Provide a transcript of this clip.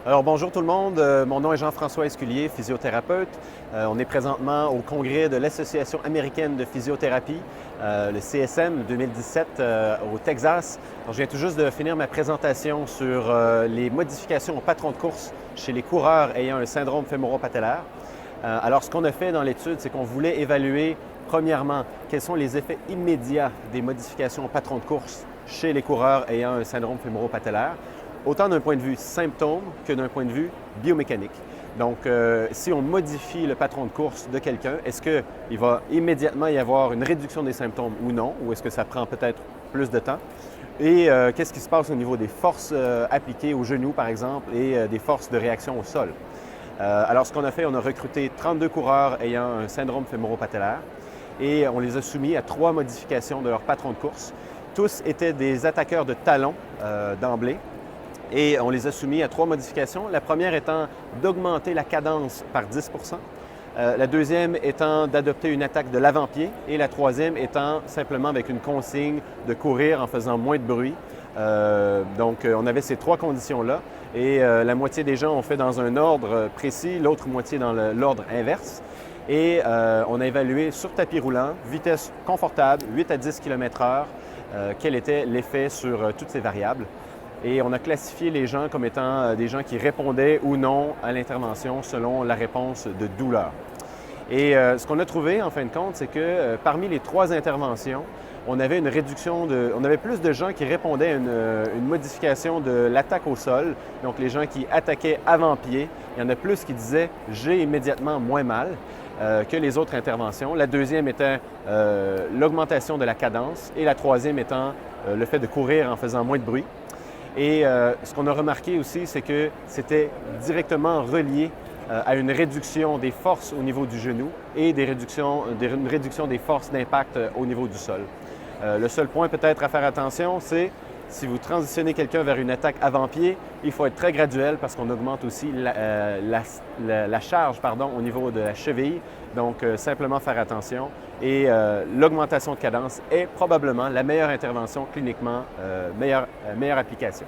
Alors bonjour tout le monde, mon nom est Jean-François Esculier, physiothérapeute. On est présentement au congrès de l'Association américaine de physiothérapie, le CSM 2017 au Texas. Donc, je viens tout juste de finir ma présentation sur les modifications au patron de course chez les coureurs ayant un syndrome fémoro-patellaire. Alors ce qu'on a fait dans l'étude, c'est qu'on voulait évaluer premièrement quels sont les effets immédiats des modifications au patron de course chez les coureurs ayant un syndrome fémoro-patellaire, autant d'un point de vue symptôme que d'un point de vue biomécanique. Donc, si on modifie le patron de course de quelqu'un, est-ce qu'il va immédiatement y avoir une réduction des symptômes ou non, ou est-ce que ça prend peut-être plus de temps? Et qu'est-ce qui se passe au niveau des forces appliquées aux genoux, par exemple, et des forces de réaction au sol? Alors, ce qu'on a fait, on a recruté 32 coureurs ayant un syndrome fémoro-patellaire et on les a soumis à 3 modifications de leur patron de course. Tous étaient des attaqueurs de talons d'emblée. Et on les a soumis à 3 modifications. La première étant d'augmenter la cadence par 10 la deuxième étant d'adopter une attaque de l'avant-pied et la troisième étant simplement avec une consigne de courir en faisant moins de bruit. Donc, on avait ces 3 conditions-là et la moitié des gens ont fait dans un ordre précis, l'autre moitié dans l'ordre inverse. Et on a évalué sur tapis roulant, vitesse confortable, 8 à 10 km/h, quel était l'effet sur toutes ces variables. Et on a classifié les gens comme étant des gens qui répondaient ou non à l'intervention selon la réponse de douleur. Et ce qu'on a trouvé, en fin de compte, c'est que parmi les 3 interventions, on avait plus de gens qui répondaient à une modification de l'attaque au sol, donc les gens qui attaquaient avant-pied. Il y en a plus qui disaient « j'ai immédiatement moins mal » que les autres interventions. La deuxième étant l'augmentation de la cadence et la troisième étant le fait de courir en faisant moins de bruit. Et ce qu'on a remarqué aussi, c'est que c'était directement relié à une réduction des forces au niveau du genou et une réduction des forces d'impact au niveau du sol. Le seul point peut-être à faire attention, c'est si vous transitionnez quelqu'un vers une attaque avant-pied, il faut être très graduel parce qu'on augmente aussi la charge au niveau de la cheville. Donc, simplement faire attention. Et l'augmentation de cadence est probablement la meilleure intervention cliniquement, meilleure application.